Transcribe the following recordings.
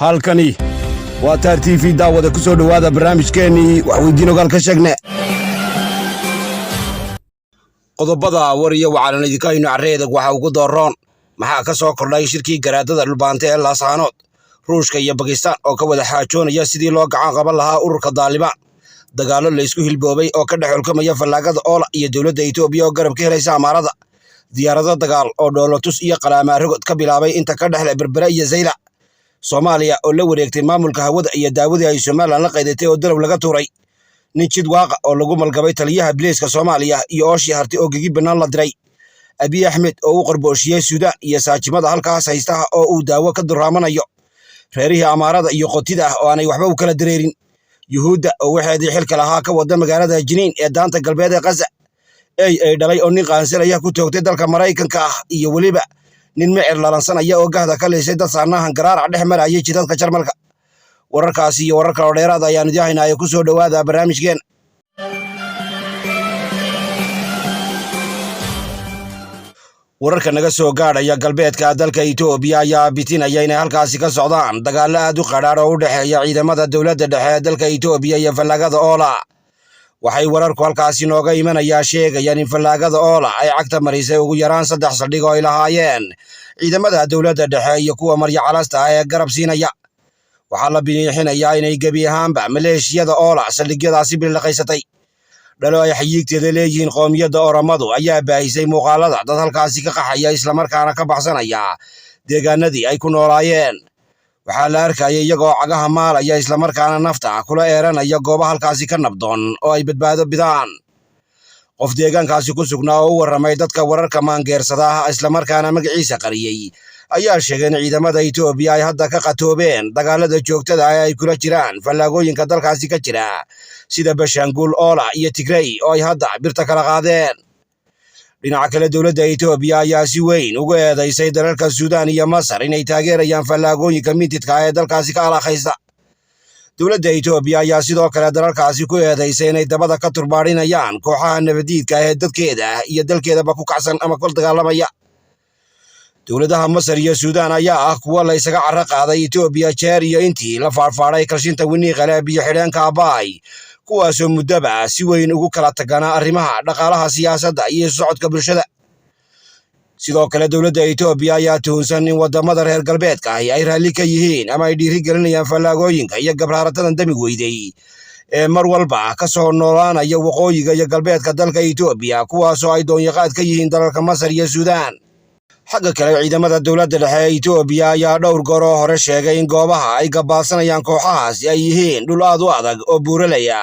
halkani waa Taar TV daawada ku soo dhawaada barnaamijkeeni wax weydiin ogaal ka sheegne qodobada wariyo waxaan idinka hayno careedag waxa ugu dooron maxaa ka soo kordhay shirkii garaadada dhulbaantay ee Laascaanood Ruushka iyo Pakistan oo ka wada xaajoonaya sidii loo gacan qaban lahaa ururka Taliban dagaalo la isku hilboobay oo ka dhaxulkamaya fallaagada oola iyo dawladda Itoobiya oo garab ka helaysa amarada diyaarado dagaal oo dhoolotus iyo qalaamaha rogod ka bilaabay inta ka dhaxlay Berbera iyo Zayla Soomaaliya oo la wareegtay maamulka hawada iyo daawadii ay Soomaaliland la qaydatay oo dalow laga tuuray nin jid waaqa oo lagu malgabay taliyaha bileeska Soomaaliya iyo ooshii harti oo gigi banaan la diray Abiy Ahmed oo u qorboosiyay Suudaan iyo saajimada halkaas haysta oo uu daawo ka duraamanayo reerihi amarada iyo qotida oo aanay waxba u kala dareerin yuhuudda oo waxeedii xilka lahaa ka wada magaalada Jiniin ee daanta galbeed ee Gaza ay dhalay oo nin qaansanaya ku toogtay dalka Mareykanka iyo waliba nin micir lalansanaya oo gahda ka leysay dad saarnahan garaarac dhex marayay jidadka Jarmalka wararkaasi iyo warar kale oo dheeraad ayaan idin haynaa ku soo dhawaada barnaamijkeen wararka naga soo gaadhaya galbeedka dalka Itoobiya ayaa bitinaya inay halkaasi ka socdaan dagaalo aad u qadhaadh oo u dhexeeya ciidamada dawladda dhexe ee dalka Itoobiya iyo fallaagada oola waxay wararku halkaasi nooga imanayaan sheegayaan in fallaagada oola ay cagta marisay ugu yaraan 3 saldhig oo ay lahaayeen ciidamada dawladda dhexe iyo kuwa marya calasta ee garab siinaya waxaa la biniixinayaa inay gebi ahaanba maleeshiyada oola saldhigyadaasi bilaqaysatay dhalo ay xayiigteeda leeyihiin qoomiyadda Oromadu ayaa baahisay muuqaalada dad halkaasi ka qaxaya isla markaana ka baxsanaya deegaanadii ay ku noolaayeen waxaa la arkayay iyagoo cagaha maalaya isla markaana nafta kula eeranaya goobo halkaasi ka nabdoon oo ay badbaado bidaan qof deegaankaasi ku sugnaa oo u warramay dadka wararka maangeersada isla markaana magaciisa qariyay ayaa sheegay in ciidamada Itoobiya ay hadda ka qatoobeen dagaalada joogtada ah ay kula jiraan fallaagooyinka dalkaasi ka jira sida Bashaangul oola iyo Tigray oo ay hadda birta kala qaadeen dhinaca kale dawladda Itoobiya ayaa si weyn ugu eedeysay dalalka Suudaan iyo Masar inay taageerayaan fallaagooyinka mintidka ee dalkaasi ka alaaqaysta dawladda Itoobiya ayaa sidoo kale dalalkaasi ku eedeysay inay dabada ka turbaadinayaan kooxaha nabadiidka ee dadkeeda iyo dalkeedaba ku kacsan ama ku dagaalamaya dawladaha Masar iyo Suudaan ayaa ah kuwa la isaga carra qaaday Itoobiya jeer iyo intii la faarfaaray kalshinta winiiqale biyo xidheenka Abaay kuwaasoo muddaba si weyn ugu kala tagana arrimaha dhaqaalaha siyaasadda iyo socodka bulshada sidoo kale dawladda Itoobiya ayaa tuhunsan in wadamada reer galbeedka ay raalli ka yihiin ama ay dhiiri gelinayaan fallaagooyinka iyo gabraaratadan dami weyday ee mar walba ka soo noolaanaya waqooyiga iyo galbeedka dalka Itoobiya kuwaasoo ay doonyaqaad ka yihiin dalalka Masar iyo Suudaan xagga kale ciidamada dawladda dhexe ee Itoobiya ayaa dhowr goor oo hore sheegay in goobaha ay gabaadsanayaan kooxahaasi ay yihiin dhul aad u adag oo buuralaya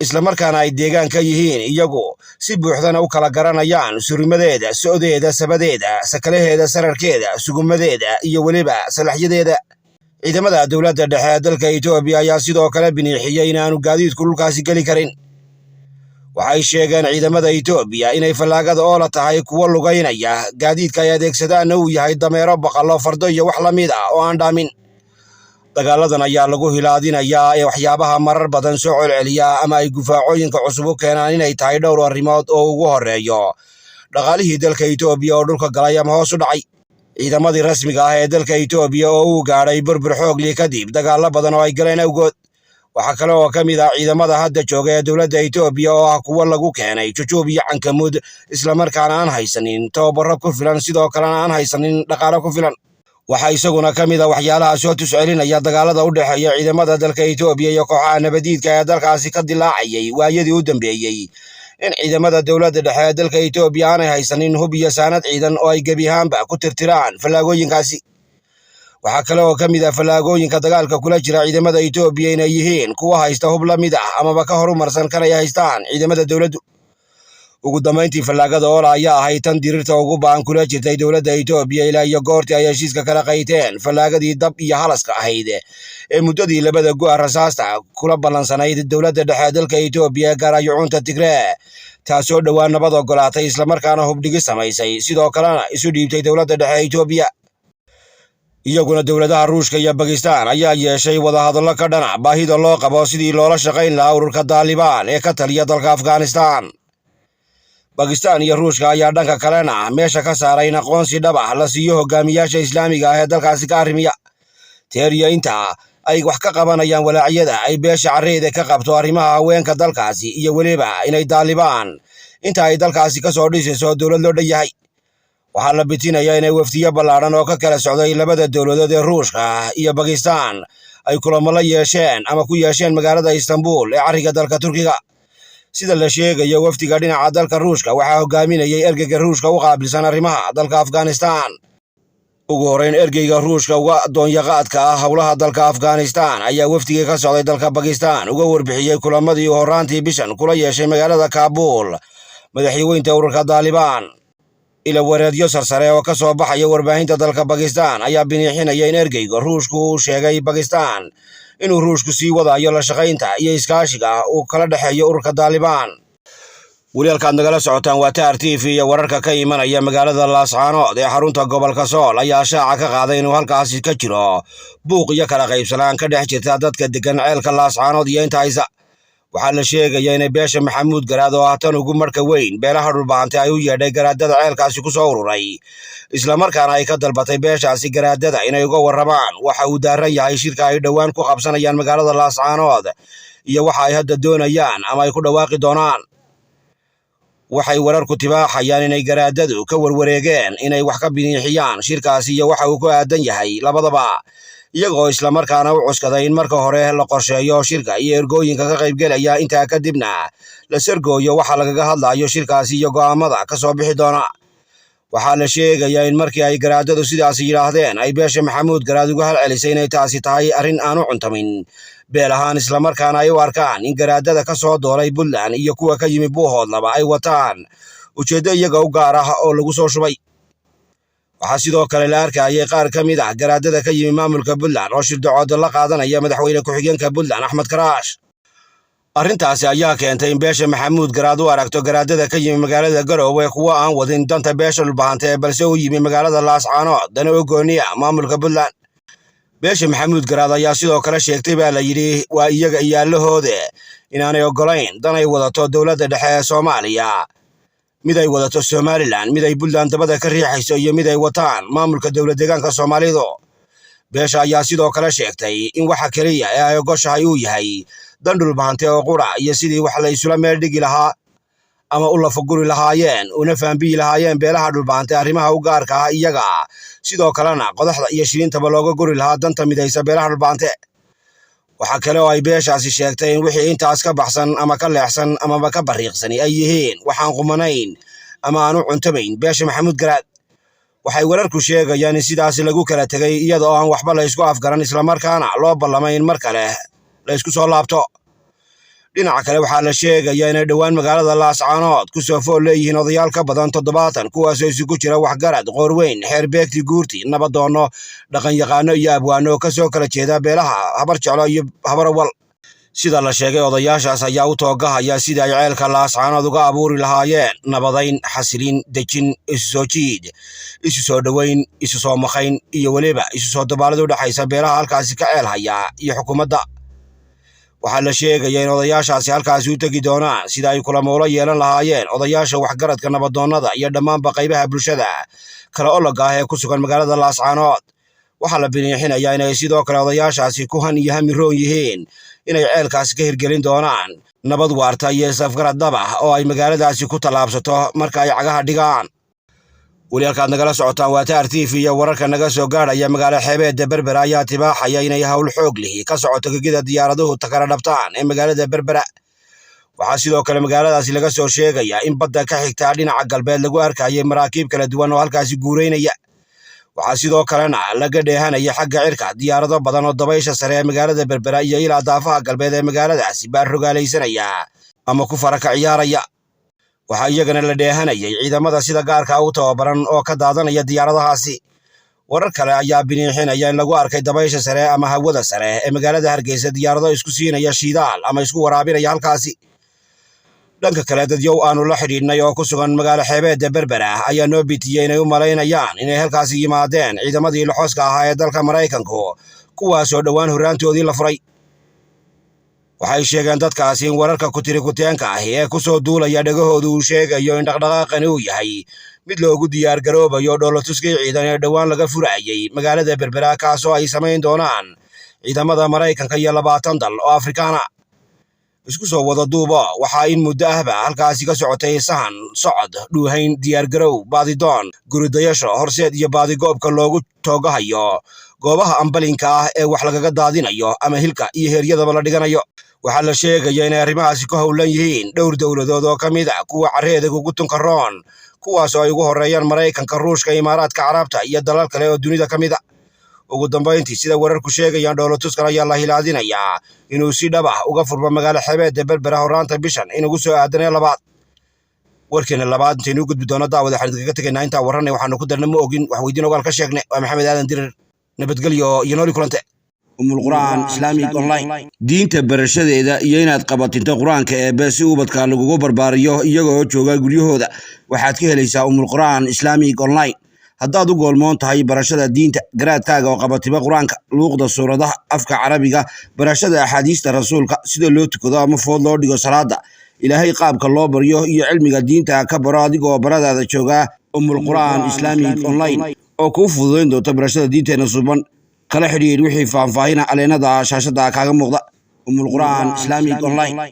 isla markaana ay deegaan ka yihiin iyagu si buuxdana u kala garanayaan surimadeeda socdeeda sabadeeda sakalaheeda sararkeeda sugumadeeda iyo weliba salaxyadeeda ciidamada dawladda dhexe ee dalka Itoobiya ayaa sidoo kale biniixiyay inaanu gaadiidku dhulkaasi geli karin waxay sheegeen ciidamada Itoobiya inay fallaagada oola tahay kuwa lugaynaya gaadiidka ay adeegsadaan uu yahay dameero baqalo fardo iyo wax la mid ah oo aan dhaamin dagaaladan ayaa lagu hilaadinayaa ee waxyaabaha marar badan soo celceliya ama ay gufaacooyinka cusub u keenaan inay tahay dhowr arrimood oo ugu horeeyo dhaqaalihii dalka Itoobiya oo dhulka galay ama hoos u dhacay ciidamadii rasmiga ah ee dalka Itoobiya oo uu gaadhay burbur xoog leh kadib dagaalo badan oo ay galeen awgood waxaa kale oo ka mid ah ciidamada hadda jooga ee dawladda Itoobiya oo ah kuwa lagu keenay Jujuub iyo Cankamud isla markaana aan haysanin tababaro ku filan sidoo kalena aan haysanin dhaqaale ku filan waxa isaguna ka mid ah waxyaalaha soo tuscelinaya dagaalada u dhexeeya ciidamada dalka Itoobiya iyo kooxaha nabadiidka ee dalkaasi ka dilaacayay waayadii u dambeeyay in ciidamada dawladda dhexe ee dalka Itoobiya aanay haysanin hub iyo saanad ciidan oo ay gebi ahaanba ku tirtiraan fallaagooyinkaasi waxaa kale oo ka mid ah fallaagooyinka dagaalka kula jira ciidamada Itoobiya inay yihiin kuwa haysta hub la mid ah amaba ka horumarsan kanaya haystaan ciidamada dawladdu ugu dambeyntii fallaagada oola ayaa ahay tan dirirta ugu baan kula jirtay dawladda Itoobiya ilaa iyo goortii ay heshiiska kala qayteen fallaagadii dab iyo halaska ahayd ee muddadii labada go'a rasaasta kula ballansanayd dawladda dhexe dalka Itoobiya gaarayuunta Tigray taasoo dhawaan nabad ogolaatay isla markaana hubdhigi samaysay sidoo kalena isu dhiibtay dawladda dhexe Itoobiya iyaguna dawladaha Ruushka iyo Pakistan ayaa yeeshay wadahadallo ka dhana baahida loo qabo sidii loola shaqayn lahaa ururka Taliban ee ka taliya dalka Afghanistan Pakistan iyo Ruushka ayaa dhanka kalena meesha ka saaray aqoonsi dhab ah la siiyo hogaamiyaasha Islaamiga ah ee dalkaasi ka arrimiya teeriya inta ay wax ka qabanayaan walaacyada ay beesha carreeda ka qabto arrimaha haweenka dalkaasi iyo weliba inay daalibaan inta ay dalkaasi ka soo dhisayso dowlad loo dhan yahay. waxaa la bitinayaa inay wafdiyo ballaadhan oo ka kala socday labada dowladood ee Ruushka iyo Bakistaan ay kulamo la yeesheen ama ku yeesheen magaalada Istanbul ee cariga dalka Turkiga. sida la sheegayo wafdiga dhinaca dalka Ruushka waxaa hogaaminayay ergeyga Ruushka u qaabilsan arrimaha dalka Afghanistan. ugu horeyn ergeyga Ruushka uga doonyaqaadka ah howlaha dalka Afghanistan ayaa wafdiga ka socday dalka Bakistan uga warbixiyay kulamadii horaantii bishan kula yeeshay magaalada Kabul madaxweynaha ururka Taliban. ila wareedyo sarsare oo ka soo baxaya warbaahinta dalka Bakistan ayaa biniixinaya in ergeyga Ruushku uu sheegay Bakistan inuu Ruushku sii wadayo la shaqaynta iyo iskaashiga uu kala dhaxeeyo ururka Taliban. walaalkaad nagala socotaan waa TAR TV iyo wararka ka imanaya magaalada Laascaanood ee xarunta gobolka Sool ayaa shaaca ka qaaday inuu halkaasi ka jiro buuq iyo kala qaybsanaan ka dhex jirta dadka degan ceelka Laascaanood iyo inta haysa. waxaa la sheegayaa in beesha Maxamuud Garaad oo tan ugu marka weyn beelaha dhulbaantay ay u yeedhay garaadada ceelkaasi ku soo ururay isla markaana ay ka dalbatay beeshaasi garaadada inay uga warramaan waxa uu daaran yahay shirka ay dhowaan ku qabsanayaan magaalada Laascaanood iyo waxa ay hadda doonayaan ama ay ku dhawaaqi doonaan. waxay wararku tibaaxayaan inay garaadadu ka warwareegeen inay wax ka biniixiyaan shirkaasi iyo waxa uu ku aadan yahay labadaba, iyagoo isla markaana u cuskaday in marka hore la qorsheeyo shirka iyo ergooyinka ka qaybgelaya intaa kadibna la sargooyo waxa lagaga hadlayo shirkaasi iyo go'aamada ka soo bixi doona. waxaa la sheegayaa in markii ay garaadadu sidaas yiraahdeen ay beesha Maxamuud Garaad uga halcelisay inay taasi tahay arrin aan u cuntamin beel ahaan isla markaana ay u arkaan in garaadada ka soo dooray Puntland iyo kuwa ka yimi Buuhoodlaba ay wataan ujeeddo iyaga u gaar ah oo lagu soo shubay. waxaa sidoo kale la arkayay qaar ka mid ah garaadada ka yimi maamulka Puntland oo shirdocood la qaadanaya madaxweyne ku-xigeenka Puntland Axmed Karaash. arrintaasi ayaa keentay in beesha Maxamuud Garaad u aragto garaadada ka yimi magaalada Garowe kuwa aan wadin danta beesha dhulbaantay balse u yimi magaalada Laascaanood dana u gooniya maamulka Puntland. beesha Maxamuud Garaad ayaa sidoo kale sheegtay baa la yidhi waa iyaga iyaalahooda inaanay ogolayn danay wadato dowladda dhexe ee Soomaaliya, mid ay wadato Somaliland, mid ay Puntland dabada ka riixayso iyo mid ay wataan maamulka dowlad deegaanka Soomaalidu. beesha ayaa sidoo kale sheegtay in waxa kaliya ee ay ogoshahay uu yahay dan dhulbaantay oo qura iyo sidii wax la isula meel dhigi lahaa ama u lafaguri lahaayeen una fahambiyi lahaayeen beelaha dhulbaantay arrimaha u gaarka ah iyaga, sidoo kalena qodaxda iyo shilintaba looga guri lahaa danta midaysa beelaha dhulbaante. waxaa kale oo ay beeshaasi sheegtay in wixii intaas ka baxsan ama ka leexsan amaba ka bariiqsani ay yihiin waxaan qumanayn ama aan u cuntamayn beesha Maxamuud Garaad. waxay wararku sheegayaan in sidaas lagu kala tegay iyada oo aan waxba la isku afgaran isla markaana loo ballamay in mar kale la isku soo laabto. dhinaca kale waxaa la sheegayaa inay dhowaan magaalada Laascaanood ku soo fool leeyihiin odayaal ka badan 70 kuwaasoo isugu jira waxgarad, qoorweyn, xeer beegti, guurti, nabadoono, dhaqan-yaqaano iyo abwaano ka soo kala jeeda beelaha habar jeclo iyo habar awal. sida la sheegay odayaashaas ayaa u toogahaya sida ay ceelka Laascaanood uga abuuri lahaayeen nabadayn, xasilin, dejin, isu soo jiid, isu soo dhoweyn, isu soo maqayn iyo weliba isu soo dabaalad u dhaxaysa beelaha halkaasi ka ceel haya iyo xukuumadda. waxaa la sheegayaa in odayaashaasi halkaasi u tegi doonaan sida ay kulamo ula yeelan lahaayeen odayaasha waxgaradka, nabadoonnada iyo dhammaanba qaybaha bulshada kala ologga ah ee ku sugan magaalada Laascaanood. waxaa la biniixinayaa inay sidoo kale odayaashaasi ku han iyo hami roon yihiin inay ceelkaasi ka hirgelin doonaan nabad waarta iyo isafgarad dhab ah oo ay magaaladaasi ku tallaabsato marka ay cagaha dhigaan. walaalkaad nagala socotaan waa TAR TV iyo wararka naga soo gaadhaya magaalo xeebeedda Berbera ayaa tibaaxaya inay hawl xoog lihi ka socoto gegida diyaaraduhu takara dhabtaan ee magaalada Berbera. waxaa sidoo kale magaaladaasi laga soo sheegayaa in badda ka xigta dhinaca galbeed lagu arkayay maraakiib kala duwan oo halkaasi guureynaya. waxaa sidoo kalena laga dheehanaya xagga cirka diyaarado badan oo dabaysha sare ee magaalada Berbera iyo ilaa daafaha galbeed ee magaaladaasi baa rogaalaysanaya ama ku faraka ciyaaraya. waxaa iyagana la dheehanayay ciidamada sida gaarka u tababaran oo ka daadanaya diyaaradahaasi. warar kale ayaa biniixinaya in lagu arkay dabaysha sare ama hawada sare ee magaalada Hargeysa diyaarado isku siinaya shidaal ama isku waraabinaya halkaasi. dhanka kale dadyow aanu la xidhiidhnay oo ku sugan magaalo xeebeedda Berbera ayaa noo bitiyey inay u malaynayaan inay halkaasi yimaadeen ciidamadii laxooska ahaa ee dalka Maraykanku kuwaasoo dhowaan horraantoodii la furay. waxay sheegeen dadkaasi in wararka kutirikuteenka ah ee ku soo duulaya dhagahoodu uu sheegayo in dhaqdhaqaaqani uu yahay mid loogu diyaar garoobayo dhoolatuskii ciidan ee dhowaan laga furayay magaalada Berbera kaasoo ay samayn doonaan ciidamada Maraykanka iyo 20 dal oo Afrikaan ah. isku soo wada duuba waxaa in muddo ahba halkaasi ka socotay sahan socod dhuuhayn diyaar garow baadidoon guridayasho horseed iyo baadigoobka loogu toogahayo goobaha ambalinka ah ee wax lagaga daadinayo ama hilka iyo heeryadaba la dhiganayo. waxaa la sheegaya inay arrimahaasi ku howlan yihiin dhowr dowladood oo ka mid ah kuwa carreeda ugu tunka roon, kuwaasoo ay ugu horeeyaan Maraykanka, Ruushka, Imaaraadka Carabta iyo dalal kale oo dunida ka mid ah. ugu dambeyntii sida wararku sheegayaan dhoolatuskan ayaa la hilaadinayaa inuu si dhab ah uga furmo magaalo xebeedda Berbera horaanta bishan inugu soo aadanay labaad. warkeena labaad intaynu u gudbi doono daawada waxaan idinkaga tegaynaa intaa warranay waxaanu ku darna ma ogin wax weydiin ogaal ka sheegnay. waa Maxamed Aadan Dirir, nabadgelyo iyo nooli kulante. Qur'aan Islamic Online diinta barashadeeda iyo inaad qabatinto quraanka ee si ubadka lagu barbaariyo iyagoo jooga guryahooda waxaad ka helaysaa Qur'aan Islamic Online. haddaad u goolmoon tahay barashada diinta garaadkaaga oo qabatiba quraanka luuqda suuradaha afka carabiga barashada axaadiista rasuulka sida loo tukado ama food loo dhigo salaada ilaahay qaabka loo baryo iyo cilmiga diinta ka baro adigoo baradaada jooga Qur'aan Islamic Online oo ku fududeyn doonta barashada diinteena suuban. kala xiriir wixii faahfaahin ah aleenada shaashada kaaga muuqda Qur'aan Islamic Online.